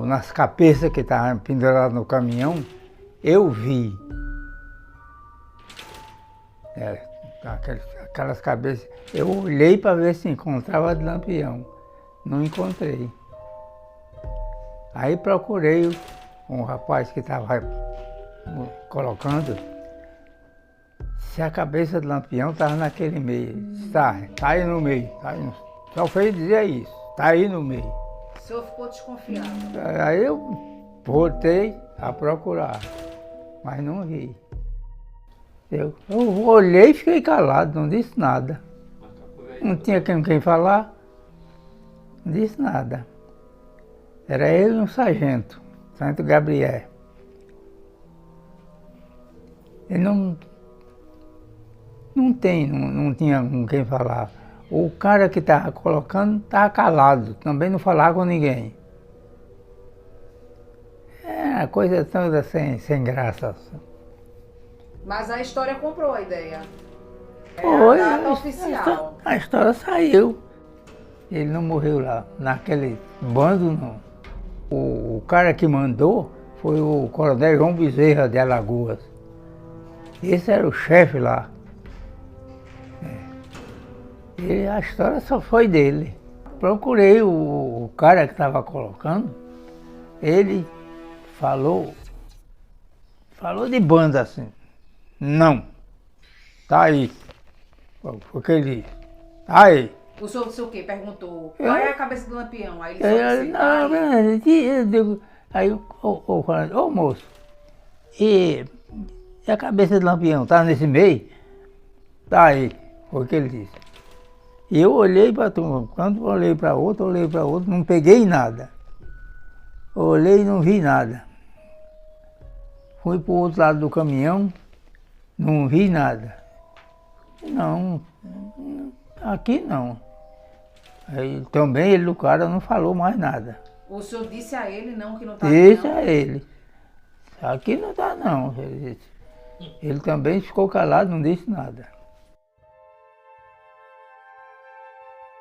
nas cabeças que estavam penduradas no caminhão, eu vi. Aquelas cabeças. Eu olhei para ver se encontrava de Lampião. Não encontrei. Aí procurei um rapaz que estava colocando se a cabeça de Lampião estava naquele meio. Está aí no meio. Só foi dizer isso, está aí no meio. O senhor ficou desconfiado? Aí eu voltei a procurar, mas não vi. Eu olhei e fiquei calado, não disse nada. Não tinha com quem falar, não disse nada. Era eu e um sargento Gabriel. Ele não tinha com quem falar. O cara que estava colocando estava calado, também não falava com ninguém. É uma coisa toda sem graça. Mas a história comprou a ideia. Foi, a data oficial. A história saiu. Ele não morreu lá, naquele bando não. O cara que mandou foi o coronel João Bezerra de Alagoas. Esse era o chefe lá. E a história só foi dele. Procurei o cara que estava colocando, ele falou de banda assim. Não, tá aí. Foi o que ele disse. Tá aí. O senhor disse o quê? Perguntou, qual é a cabeça do Lampião? Aí ele só disse, eu digo, aí ô moço, e a cabeça do Lampião tá nesse meio? Tá aí, foi o que ele disse. E eu olhei para tu, quando olhei para outro, não peguei nada. Olhei e não vi nada. Fui para o outro lado do caminhão, não vi nada. Não, aqui não. Aí, também ele, o cara, não falou mais nada. O senhor disse a ele não, que não está Disse a ele. Aqui não está não. Ele também ficou calado, não disse nada.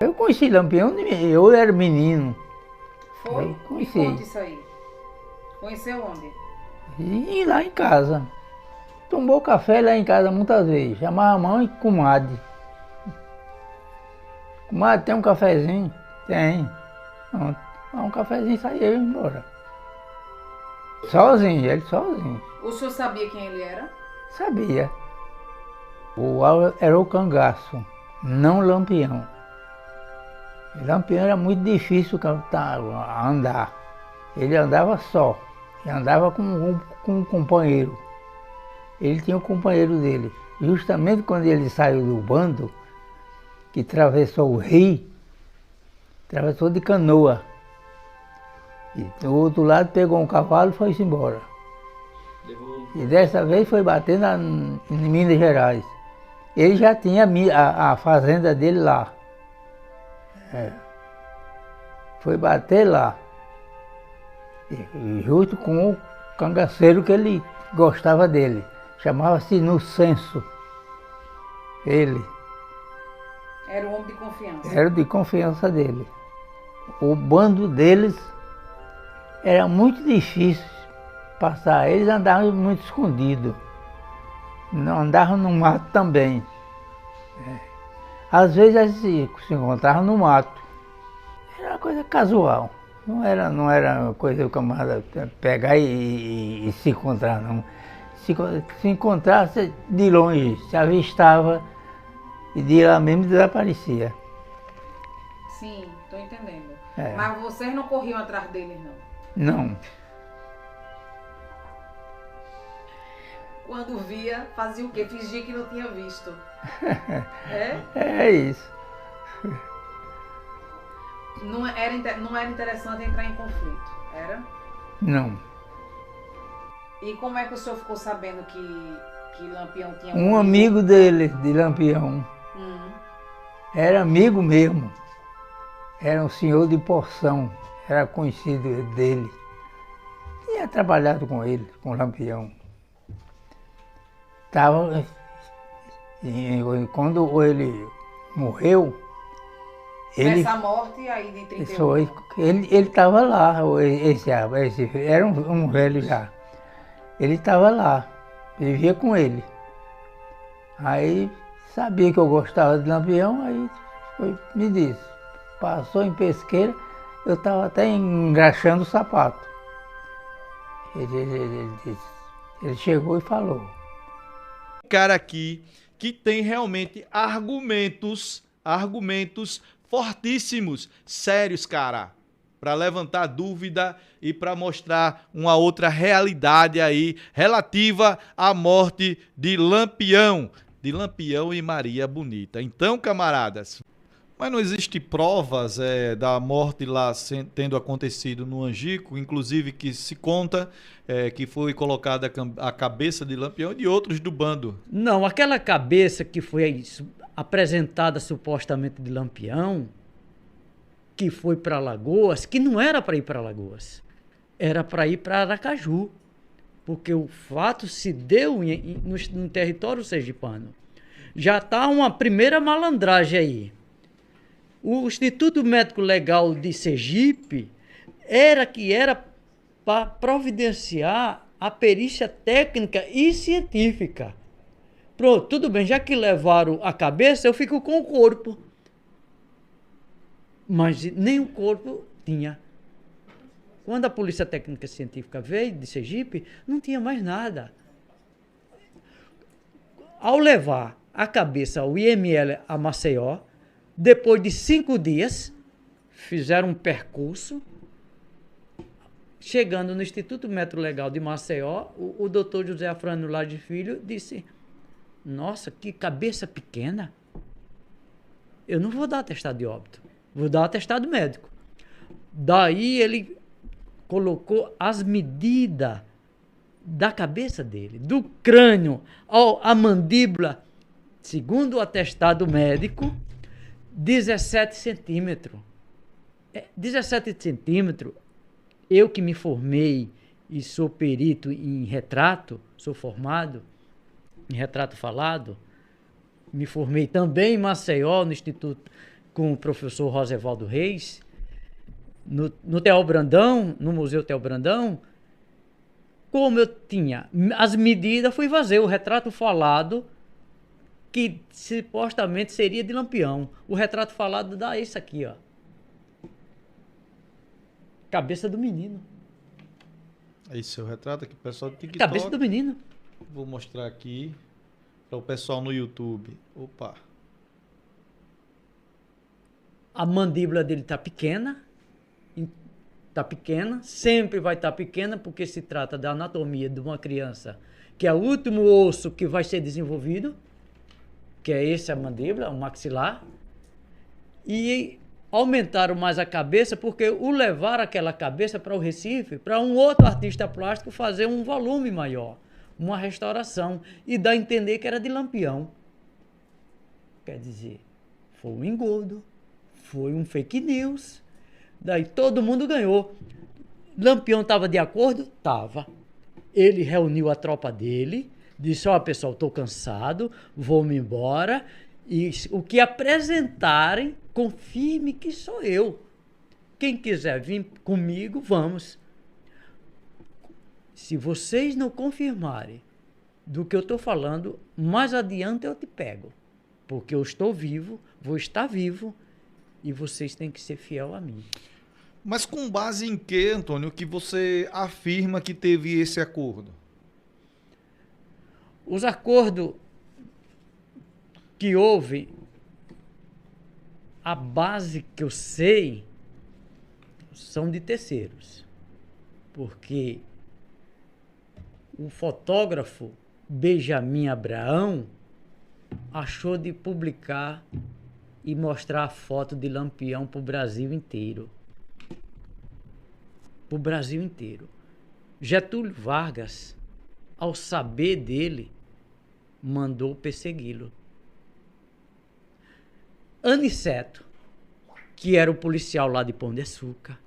Eu conheci Lampião, eu era menino. Foi? Eu conheci. Me conta isso aí. Conheceu onde? E lá em casa. Tomou café lá em casa muitas vezes. Chamava a mãe e comadre. Comadre, tem um cafezinho? Tem. Pronto. Um cafezinho, saía eu ia embora. Sozinho, ele sozinho. O senhor sabia quem ele era? Sabia. O Álvaro era o cangaço, não Lampião. Lampião era muito difícil andar. Ele andava só. Ele andava com um companheiro. Ele tinha um companheiro dele. Justamente quando ele saiu do bando, que atravessou o rio, atravessou de canoa. E do outro lado pegou um cavalo e foi-se embora. E dessa vez foi bater em Minas Gerais. Ele já tinha a fazenda dele lá. Foi bater lá. E junto com o cangaceiro que ele gostava dele. Chamava-se Inocêncio. Ele. Era o homem de confiança. Era de confiança dele. O bando deles era muito difícil passar. Eles andavam muito escondidos. Andavam no mato também. Às vezes eles se encontravam no mato. Era uma coisa casual. Não era coisa que o camarada pegar e se encontrar, não. Se encontrasse de longe, se avistava e de lá mesmo desaparecia. Sim, estou entendendo. É. Mas vocês não corriam atrás deles, não? Não. Quando via, fazia o quê? Fingia que não tinha visto. É? É isso. Não era interessante entrar em conflito, era? Não. E como é que o senhor ficou sabendo que Lampião tinha Um amigo dele, de Lampião, era amigo mesmo. Era um senhor de Porção, era conhecido dele. Tinha trabalhado com ele, com Lampião. Quando ele morreu, Nessa morte aí de 31. Foi, ele estava lá, esse era um velho já. Ele estava lá, vivia com ele. Aí sabia que eu gostava de Lampião, aí me disse. Passou em Pesqueira, eu estava até engraxando o sapato. Ele disse, ele chegou e falou. Cara aqui que tem realmente argumentos fortíssimos, sérios, cara, para levantar dúvida e para mostrar uma outra realidade aí relativa à morte de Lampião e Maria Bonita. Então, camaradas, mas não existe provas da morte lá tendo acontecido no Angico, inclusive que se conta que foi colocada a cabeça de Lampião e de outros do bando. Não, aquela cabeça que foi apresentada supostamente de Lampião, que foi para Alagoas, que não era para ir para Alagoas, era para ir para Aracaju, porque o fato se deu no território sergipano. Já está uma primeira malandragem aí. O Instituto Médico Legal de Sergipe era para providenciar a perícia técnica e científica. Pronto, tudo bem, já que levaram a cabeça, eu fico com o corpo. Mas nem o corpo tinha. Quando a Polícia Técnica Científica veio de Sergipe, não tinha mais nada. Ao levar a cabeça ao IML a Maceió, depois de 5 dias, fizeram um percurso. Chegando no Instituto Médico Legal de Maceió, o doutor José Afrânio Lage Filho disse: nossa, que cabeça pequena. Eu não vou dar atestado de óbito, vou dar atestado médico. Daí ele colocou as medidas da cabeça dele, do crânio à mandíbula, segundo o atestado médico, 17 centímetros. 17 centímetros, eu que me formei e sou perito em retrato, sou formado em retrato falado, me formei também em Maceió, no Instituto, com o professor Rosevaldo Reis, no Theo Brandão, no Museu Theo Brandão. Como eu tinha as medidas, fui fazer o retrato falado, que supostamente seria de Lampião. O retrato falado dá isso aqui, ó. Cabeça do menino. Esse é o retrato aqui, pessoal do TikTok. Cabeça do menino. Vou mostrar aqui para o pessoal no YouTube. Opa. A mandíbula dele tá pequena. Tá pequena. Sempre vai estar pequena, porque se trata da anatomia de uma criança, que é o último osso que vai ser desenvolvido, que é esse a mandíbula, o maxilar. E aumentaram mais a cabeça, porque o levaram aquela cabeça para o Recife, para um outro artista plástico fazer um volume maior, uma restauração, e dar a entender que era de Lampião. Quer dizer, foi um engodo, foi um fake news, daí todo mundo ganhou. Lampião estava de acordo? Estava. Ele reuniu a tropa dele, disse: ó, pessoal, estou cansado, vou-me embora, e o que apresentarem, confirme que sou eu. Quem quiser vir comigo, vamos. Se vocês não confirmarem do que eu estou falando, mais adiante eu te pego. Porque eu estou vivo, vou estar vivo, e vocês têm que ser fiel a mim. Mas com base em que, Antônio, que você afirma que teve esse acordo? Os acordos que houve, a base que eu sei, são de terceiros. Porque o fotógrafo Benjamin Abraão achou de publicar e mostrar a foto de Lampião para o Brasil inteiro. Para o Brasil inteiro. Getúlio Vargas, ao saber dele, mandou persegui-lo. Aniceto, que era o policial lá de Pão de Açúcar,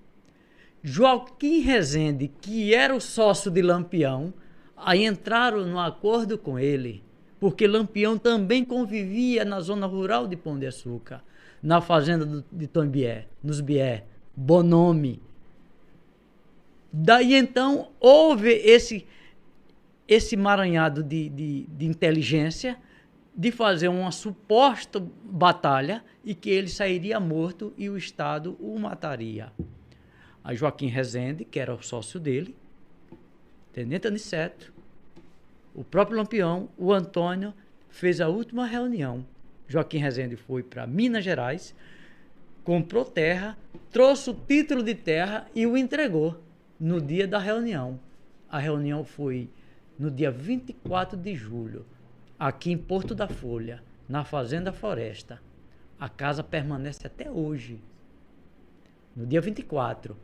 Joaquim Rezende, que era o sócio de Lampião, aí entraram no acordo com ele, porque Lampião também convivia na zona rural de Pão de Açúcar. na fazenda de Tombié, nos Bié, Bonome. Daí então houve esse emaranhado de inteligência de fazer uma suposta batalha e que ele sairia morto e o Estado o mataria. A Joaquim Rezende, que era o sócio dele, Tenente Aniceto, o próprio Lampião, o Antônio, fez a última reunião. Joaquim Rezende foi para Minas Gerais, comprou terra, trouxe o título de terra e o entregou no dia da reunião. A reunião foi no dia 24 de julho, aqui em Porto da Folha, na Fazenda Floresta. A casa permanece até hoje. No dia 24,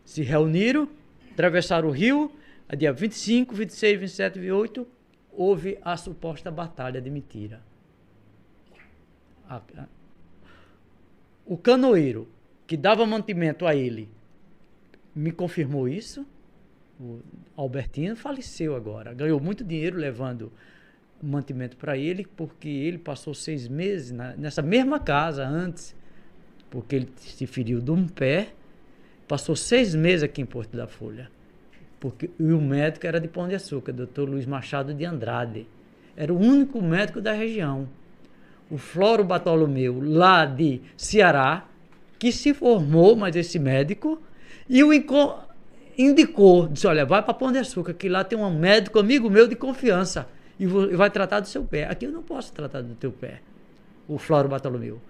se reuniram, atravessaram o rio. A dia 25, 26, 27 e 28, houve a suposta batalha de Mitira. O canoeiro que dava mantimento a ele me confirmou isso. O Albertino faleceu agora. Ganhou muito dinheiro levando mantimento para ele, porque ele passou 6 meses nessa mesma casa antes, porque ele se feriu de um pé. Passou 6 meses aqui em Porto da Folha. E o médico era de Pão de Açúcar, Dr. Luiz Machado de Andrade. Era o único médico da região. O Floro Bartolomeu, lá de Ceará, que se formou, mas esse médico, e o indicou, disse, olha, vai para Pão de Açúcar, que lá tem um médico amigo meu de confiança, e vai tratar do seu pé. Aqui eu não posso tratar do teu pé. O Floro Bartolomeu.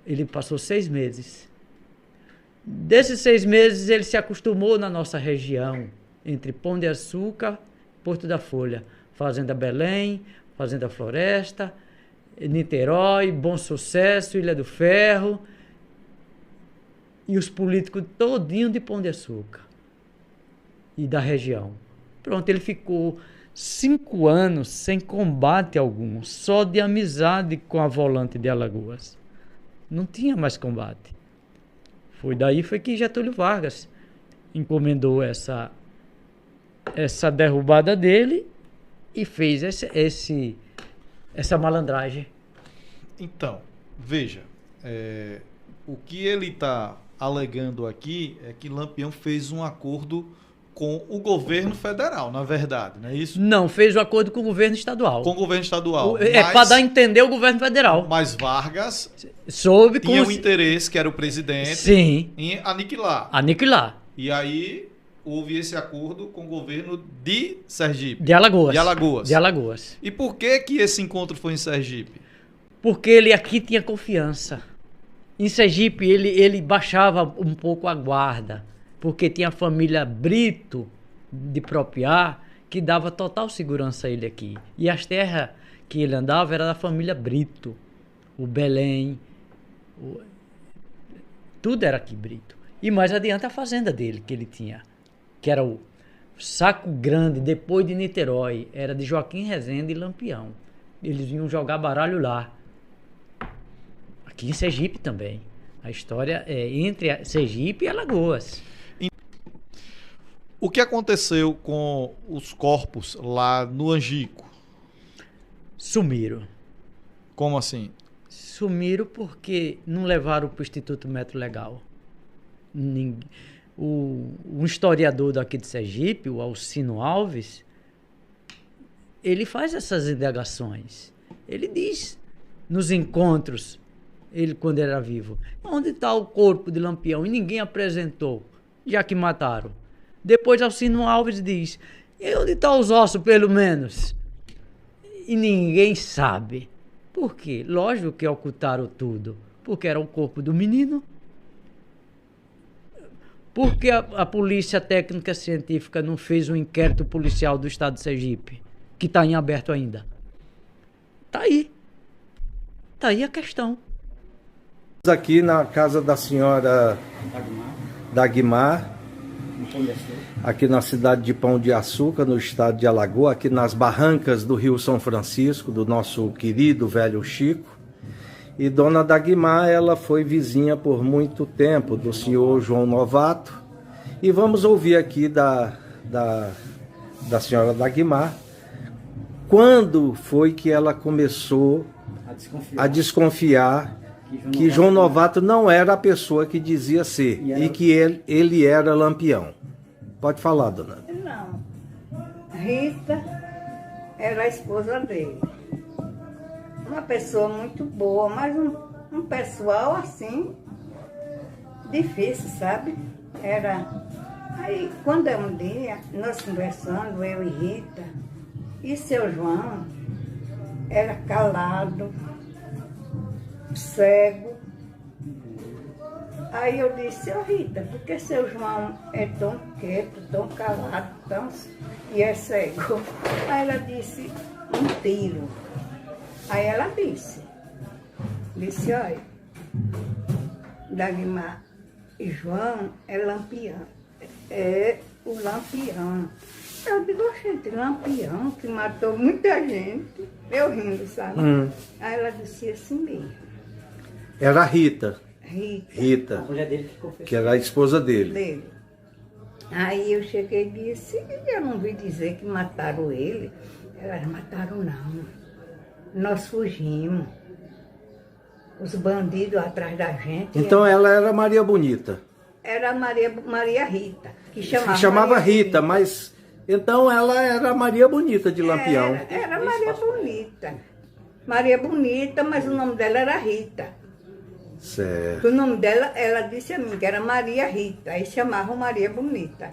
Ele passou 6 meses. Desses 6 meses, ele se acostumou na nossa região, entre Pão de Açúcar, Porto da Folha, Fazenda Belém, Fazenda Floresta, Niterói, Bom Sucesso, Ilha do Ferro, e os políticos todinho de Pão de Açúcar e da região. Pronto, ele ficou 5 anos sem combate algum, só de amizade com a volante de Alagoas. Não tinha mais combate. Daí que Getúlio Vargas encomendou essa derrubada dele e fez essa malandragem. Então, veja, o que ele está alegando aqui é que Lampião fez um acordo com o governo federal, na verdade, não é isso? Não, fez o acordo com o governo estadual. Com o governo estadual. Para dar a entender o governo federal. Mas Vargas tinha um interesse, que era o presidente, sim, em aniquilar. E aí houve esse acordo com o governo de Sergipe. De Alagoas. E por que esse encontro foi em Sergipe? Porque ele aqui tinha confiança. Em Sergipe ele baixava um pouco a guarda, porque tinha a família Brito de Propriá, que dava total segurança a ele aqui. E as terras que ele andava era da família Brito. O Belém, tudo era aqui Brito. E mais adiante a fazenda dele, que ele tinha, que era o Saco Grande, depois de Niterói, era de Joaquim Rezende e Lampião. Eles vinham jogar baralho lá. Aqui em Sergipe também. A história é entre Sergipe e Alagoas. O que aconteceu com os corpos lá no Angico? Sumiram. Como assim? Sumiram porque não levaram para o Instituto Metro Legal. Um historiador daqui de Sergipe, o Alcino Alves, ele faz essas indagações. Ele diz nos encontros, ele quando era vivo, onde está o corpo de Lampião? E ninguém apresentou, já que mataram. Depois Alcino Alves diz, e onde estão os ossos, pelo menos? E ninguém sabe. Por quê? Lógico que ocultaram tudo. Porque era o corpo do menino. Porque a Polícia Técnica Científica não fez um inquérito policial do Estado de Sergipe, que está em aberto ainda. Está aí. Está aí a questão. Aqui na casa da senhora Dagmar, aqui na cidade de Pão de Açúcar, no estado de Alagoas, aqui nas barrancas do Rio São Francisco, do nosso querido velho Chico. E dona Dagmar, ela foi vizinha por muito tempo do senhor João Novato. E vamos ouvir aqui da senhora Dagmar, quando foi que ela começou a desconfiar que João Novato não era a pessoa que dizia ser e que ele era Lampião. Pode falar, dona. Não. Rita era a esposa dele. Uma pessoa muito boa, mas um pessoal assim, difícil, sabe? Era. Aí, quando é um dia, nós conversando, eu e Rita, e seu João era calado, cego. Aí eu disse, ô Rita, por que seu João é tão quieto, tão calado, e é cego? Aí ela disse, um tiro. Aí ela disse, olha, Dagmar e João é Lampião, é o Lampião. Eu digo, gente, Lampião, que matou muita gente, eu rindo, sabe? Aí ela disse assim mesmo. Era a Rita. Rita. A mulher dele que confessou. Que era a esposa dele. Dele. Aí eu cheguei e disse, eu não vi dizer que mataram ele. Elas mataram não. Nós fugimos. Os bandidos atrás da gente. Então ela era Maria Bonita. Era Maria Rita, que chamava Rita, mas então ela era Maria Bonita de Lampião. Era Maria Bonita. Maria Bonita, mas o nome dela era Rita. Certo. O nome dela, ela disse a mim que era Maria Rita, aí chamavam Maria Bonita.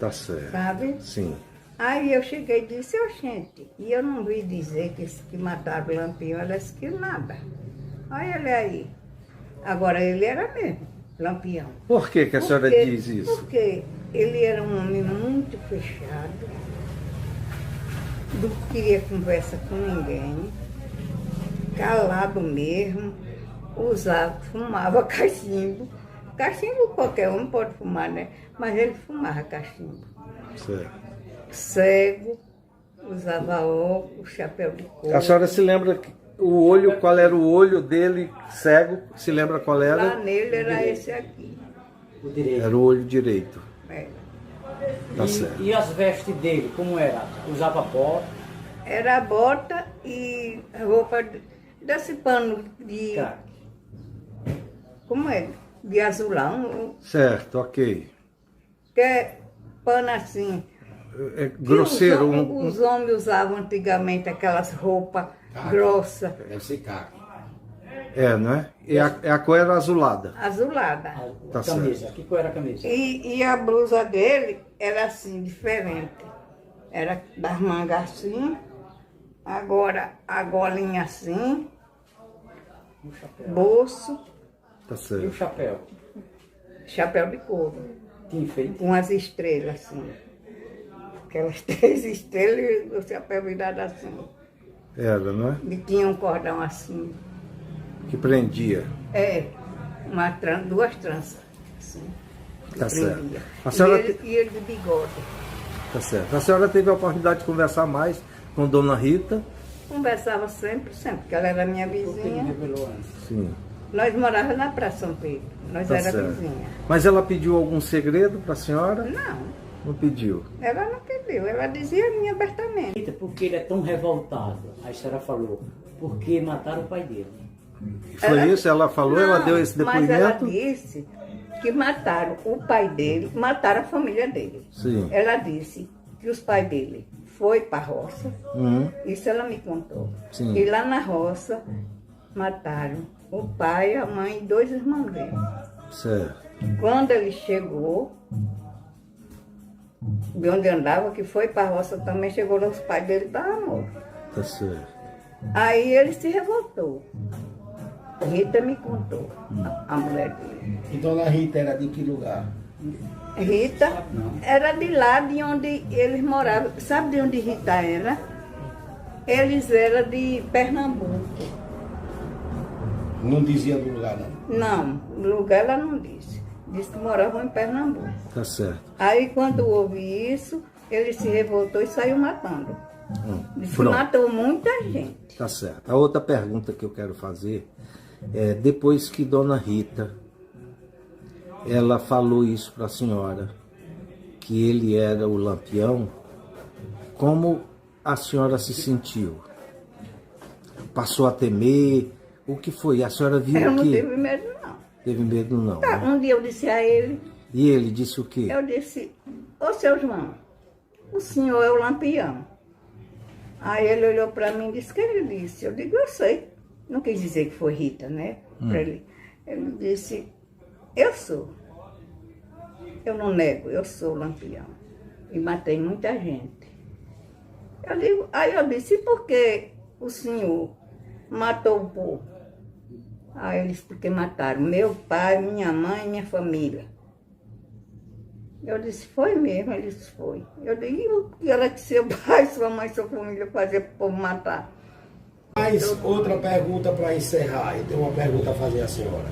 Tá certo. Sabe? Sim. Aí eu cheguei e disse, gente, e eu não vi dizer que mataram o Lampião, ela disse que nada. Olha ele aí. Agora ele era mesmo, Lampião. Por que a senhora diz isso? Porque ele era um homem muito fechado, não queria conversa com ninguém, calado mesmo, fumava cachimbo. Cachimbo qualquer um pode fumar, né? Mas ele fumava cachimbo. Certo. Cego, usava óculos, chapéu de couro. A senhora se lembra o olho, qual era o olho dele cego? Se lembra qual era? Lá nele era esse aqui. O direito. Era o olho direito. É. Tá certo. E as vestes dele, como era? Usava bota? Era bota e roupa desse pano de... Tá. Como é? De azulão. Certo, ok. Que é pano assim. É grosseiro. Os homens usavam antigamente aquelas roupas grossas, Esse caco. Não é? E a cor era azulada. azulada. Tá Camisa. certo. Que cor era a camisa? E a blusa dele era assim, diferente. Era das mangas assim, agora a golinha assim, O chapéu. bolso, Tá E o certo. chapéu? chapéu de couro, Tinha enfeite? com as estrelas assim. Aquelas 3 estrelas e o chapéu virado assim. Era, não é? E tinha um cordão assim. Que prendia. Duas tranças. Assim, que Tá certo. prendia. A senhora E ele de bigode. Tá certo. A senhora teve a oportunidade de conversar mais com Dona Rita? Conversava sempre, porque ela era minha Por que ele vizinha. revelou antes? Sim. Nós morávamos na Praça São Pedro. Nós Tá era certo. vizinha. Mas ela pediu algum segredo para a senhora? Não, Não pediu. ela não pediu. Ela dizia a mim abertamente. Rita, por que ele é tão revoltado? A senhora falou, porque mataram o pai dele. Foi isso? Ela falou? Ela Não, deu esse mas ela depoimento? disse que mataram o pai dele, mataram a família dele. Sim. Ela disse que os pais dele foi para a roça. Isso ela me contou. Sim. E lá na roça mataram o pai, a mãe e 2 irmãos dele. Certo. Quando ele chegou, de onde andava, que foi para a roça também, chegou lá, os pais dele estavam mortos. Tá certo. Aí ele se revoltou. Rita me contou, a mulher dele. E Dona Rita era de que lugar? Rita era de lá de onde eles moravam. Sabe de onde Rita era? Eles eram de Pernambuco. Não dizia do lugar, não. Não, o lugar ela não disse. Disse que moravam em Pernambuco. Tá certo. Aí quando houve isso, ele se revoltou e saiu matando. Disse que Pronto. matou muita gente. Tá certo. A outra pergunta que eu quero fazer é, depois que Dona Rita, ela falou isso para a senhora, que ele era o Lampião, como a senhora se sentiu? Passou a temer? O que foi? A senhora viu Eu o não quê? tive medo, não. Teve medo não, Tá, né? um dia eu disse a ele, E ele disse o quê? eu disse, ô seu João, o senhor é o Lampião. Aí ele olhou para mim e disse, o que ele disse? Eu digo, eu sei. Não quis dizer que foi Rita, né? Pra ele. Ele disse, eu sou. Eu não nego, eu sou o Lampião. E matei muita gente. Eu digo, aí eu disse, e por que o senhor matou o povo? Aí ele disse, porque mataram meu pai, minha mãe e minha família. Eu disse, foi mesmo? Ele disse, foi. Eu digo, e o que era que seu pai, sua mãe, sua família fazer para o povo matar? Mas outra pergunta para encerrar, eu tenho uma pergunta a fazer à senhora.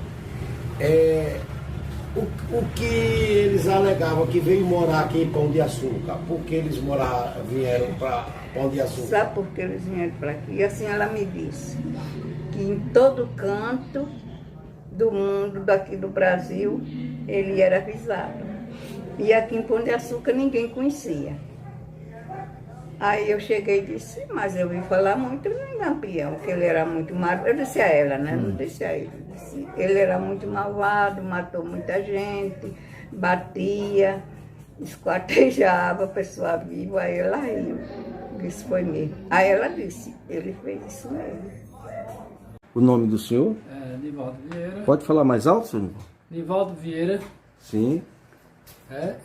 O que eles alegavam que veio morar aqui em Pão de Açúcar? Por que eles vieram para Pão de Açúcar? Sabe por que eles vieram para aqui? E assim ela me disse que em todo canto do mundo, daqui do Brasil, ele era avisado. E aqui em Pão de Açúcar ninguém conhecia. Aí eu cheguei e disse, mas eu ouvi falar muito em Lampião, que ele era muito malvado. Eu disse a ela, né? Não disse a ele. Disse, ele era muito malvado, matou muita gente, batia, esquartejava a pessoa viva. Aí ela riu. Disse, foi mesmo. Aí ela disse, ele fez isso mesmo. O nome do senhor? Nivaldo Vieira. Pode falar mais alto, senhor? Nivaldo Vieira. Sim.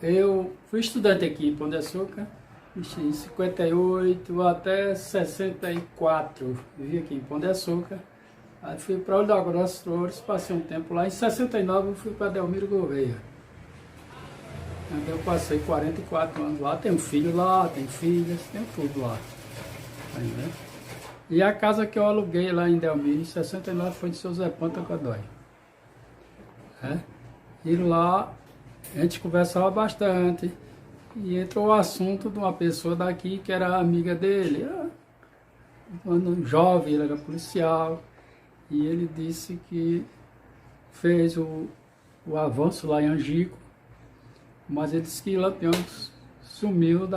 Eu fui estudante aqui em Pão de Açúcar, em 58 até 64. Vivi aqui em Pão de Açúcar. Aí fui para Olho da Grossa Flores, passei um tempo lá. Em 69 eu fui para Delmiro Gouveia. Então eu passei 44 anos lá. Tenho filho lá, tenho filhas, tenho tudo lá. Aí, né? E a casa que eu aluguei lá em Delmiro, em 69, foi de seu Zé Panta Godoy. E lá a gente conversava bastante. E entrou o assunto de uma pessoa daqui que era amiga dele. Quando jovem, ele era policial. E ele disse que fez o avanço lá em Angico. Mas ele disse que Lampião sumiu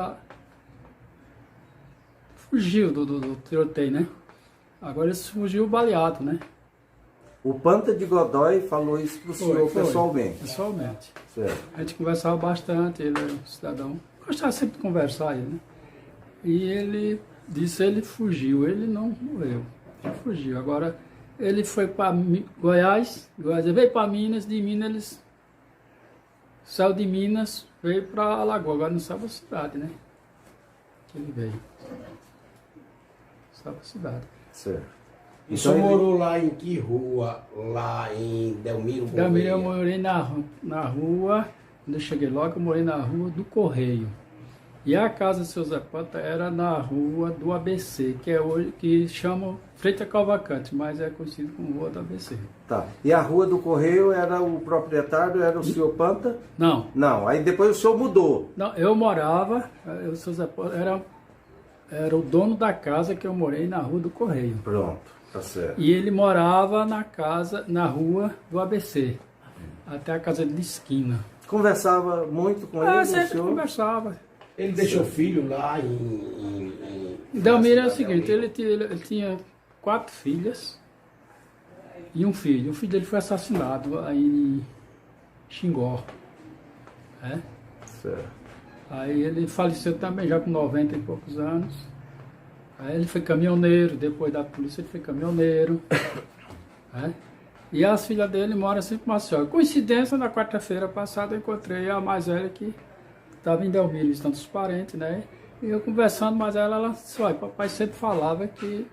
fugiu do tiroteio, né? Agora ele fugiu baleado, né? O Panta de Godoy falou isso para o senhor pessoalmente? Pessoalmente. Certo. A gente conversava bastante, ele era um cidadão. Gostava sempre de conversar, né? E ele disse, ele fugiu, ele não morreu. Ele fugiu. Agora, ele foi para Goiás, ele veio para Minas, de Minas eles saiu de Minas, veio para Alagoas, agora não sabe a cidade, né? Que ele veio. Sabe a cidade. Certo. E o senhor morou lá em que rua? Lá em Delmiro Gouveia? Delmiro eu morei na rua, quando eu cheguei logo, eu morei na rua do Correio. E a casa do seu Zé Panta era na rua do ABC, que é hoje, que chamam Freita Cavalcante, mas é conhecido como Rua do ABC. Tá. E a Rua do Correio era o proprietário, era o senhor Panta? Não. Não, aí depois o senhor mudou. Não, eu morava, o seu Zé Panta era o dono da casa que eu morei na Rua do Correio. Pronto, tá certo. E ele morava na rua do ABC, até a casa de esquina. Conversava muito com ele, o Sempre senhor? conversava. Ele deixou filho lá em Delmiro é o seguinte, ele tinha 4 filhas e um filho. O filho dele foi assassinado aí em Xingó. Certo. Aí ele faleceu também já com 90 e poucos anos. Aí ele foi caminhoneiro, depois da polícia ele foi caminhoneiro. E as filhas dele moram sempre em Maceió. Coincidência, na quarta-feira passada eu encontrei a mais velha que estava em Delmiro, visitando os parentes, né? E eu conversando, mas ela disse, olha, papai sempre falava que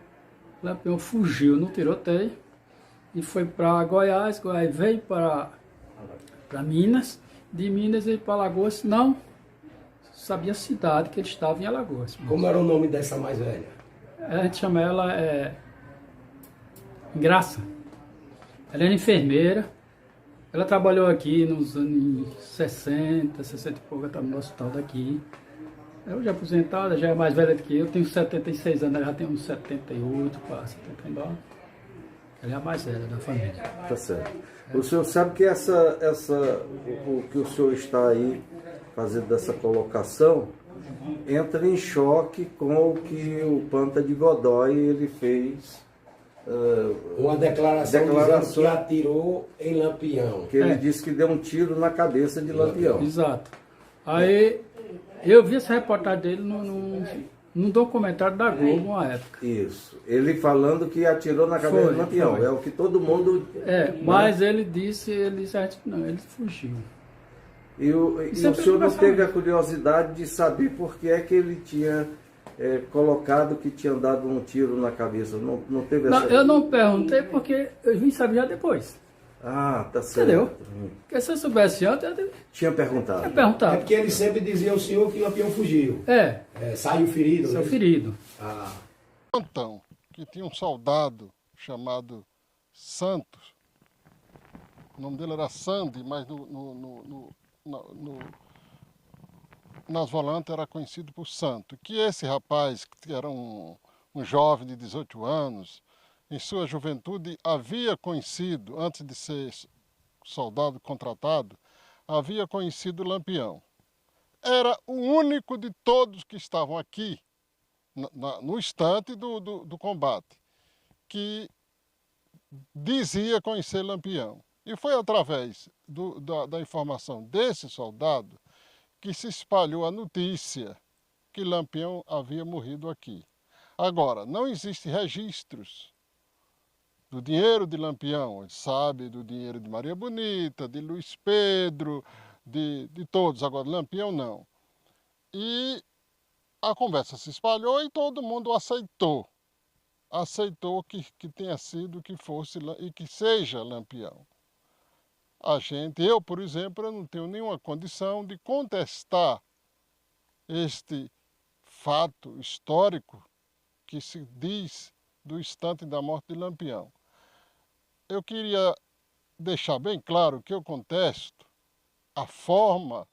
Lampião fugiu no tiroteio e foi para Goiás veio para Minas, de Minas veio para Alagoas, não sabia a cidade que ele estava em Alagoas. Como era o nome dessa mais velha? A gente chama ela Graça. Ela era enfermeira. Ela trabalhou aqui nos anos 60 e pouco, ela estava no hospital daqui. Eu já aposentada, já é mais velha do que eu, tenho 76 anos, ela já tem uns 78, quase 79. Ela é a mais velha da família. Tá certo. O senhor sabe que o que o senhor está aí fazendo dessa colocação entra em choque com o que o Panta de Godoy ele fez Uma declaração dizendo que atirou em Lampião. Que ele disse que deu um tiro na cabeça de Lampião. Exato. Aí eu vi essa reportagem dele num documentário da Globo, uma época. Isso. Ele falando que atirou na cabeça de Lampião. Foi. É o que todo mundo... Mas ele disse não, ele fugiu. E o senhor não teve a curiosidade de saber por que é que ele tinha colocado que tinha dado um tiro na cabeça? Não teve essa... Não, eu não perguntei porque eu vim saber já depois. Ah, tá certo. Entendeu? Porque se eu soubesse antes, eu tinha perguntado. tinha perguntado. É porque ele sempre dizia ao senhor que Lampião fugiu. Saiu ferido. Saiu né? ferido. Então, que tinha um soldado chamado Santos. O nome dele era Sandy, mas nas volantes era conhecido por Santo. Que esse rapaz, que era um jovem de 18 anos, em sua juventude havia conhecido, antes de ser soldado contratado, havia conhecido Lampião. Era o único de todos que estavam aqui, no instante do combate, que dizia conhecer Lampião. E foi através da informação desse soldado que se espalhou a notícia que Lampião havia morrido aqui. Agora, não existem registros do dinheiro de Lampião, a gente sabe do dinheiro de Maria Bonita, de Luiz Pedro, de todos, agora Lampião não. E a conversa se espalhou e todo mundo aceitou que tenha sido, que fosse e que seja Lampião. Eu, por exemplo, eu não tenho nenhuma condição de contestar este fato histórico que se diz do instante da morte de Lampião. Eu queria deixar bem claro que eu contesto a forma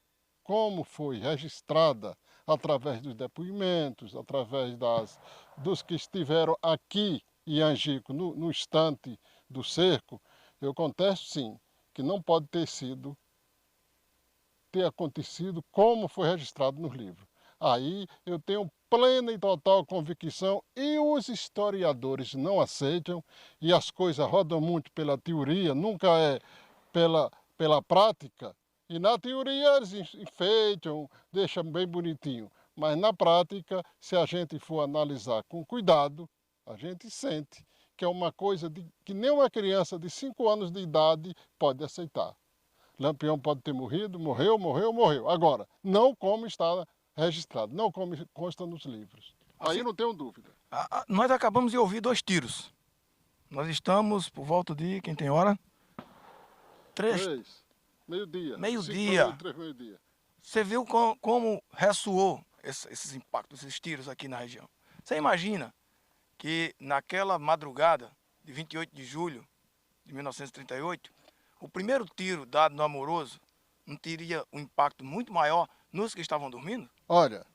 como foi registrada através dos depoimentos, através dos que estiveram aqui em Angico no instante do cerco. Eu contesto sim que não pode ter acontecido como foi registrado nos livros. Aí eu tenho plena e total convicção e os historiadores não aceitam e as coisas rodam muito pela teoria, nunca é pela prática. E na teoria eles enfeitam, deixam bem bonitinho. Mas na prática, se a gente for analisar com cuidado, a gente sente que é uma coisa que nem uma criança de 5 anos de idade pode aceitar. Lampião pode ter morrido, morreu. Agora, não como está registrado, não como consta nos livros. Aí não tenho dúvida. Nós acabamos de ouvir 2 tiros. Nós estamos por volta de, quem tem hora? 3. Meio-dia. Meio-dia. Você viu como ressoou esses impactos, esses tiros aqui na região. Você imagina que naquela madrugada de 28 de julho de 1938, o primeiro tiro dado no Amoroso não teria um impacto muito maior nos que estavam dormindo? Olha,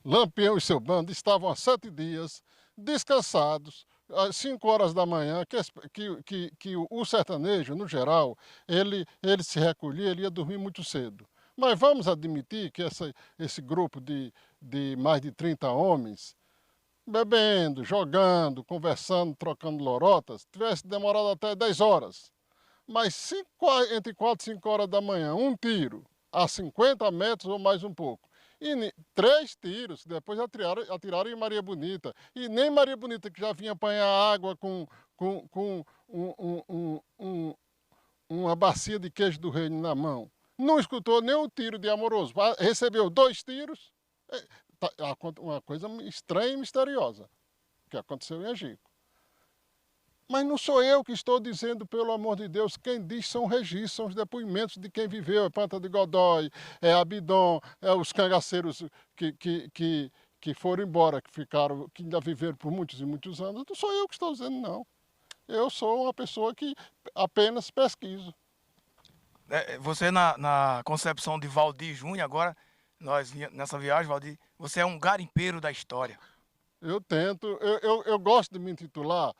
Lampião e seu bando estavam há 7 dias descansados, às 5 horas da manhã, que o sertanejo, no geral, ele se recolhia, ele ia dormir muito cedo. Mas vamos admitir que esse grupo de mais de 30 homens, bebendo, jogando, conversando, trocando lorotas, tivesse demorado até 10 horas. Mas entre 4 e 5 horas da manhã, um tiro a 50 metros ou mais um pouco. E 3 tiros, depois atiraram em Maria Bonita. E nem Maria Bonita, que já vinha apanhar água com uma bacia de queijo do reino na mão. Não escutou nem o tiro de Amoroso. Recebeu 2 tiros. Uma coisa estranha e misteriosa que aconteceu em Angico. Mas não sou eu que estou dizendo, pelo amor de Deus, quem diz são registros, são os depoimentos de quem viveu, é Panta de Godói, é Abidom, é os cangaceiros que foram embora, que ainda viveram por muitos e muitos anos. Não sou eu que estou dizendo, não. Eu sou uma pessoa que apenas pesquiso. Você, na concepção de Valdir Júnior, agora, nessa viagem, Valdir, você é um garimpeiro da história. Eu tento, eu gosto de me intitular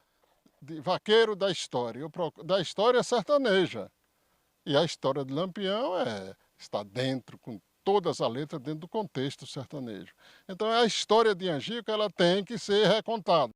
de vaqueiro da história, da história sertaneja. E a história de Lampião está dentro, com todas as letras, dentro do contexto sertanejo. Então a história de Angico ela tem que ser recontada.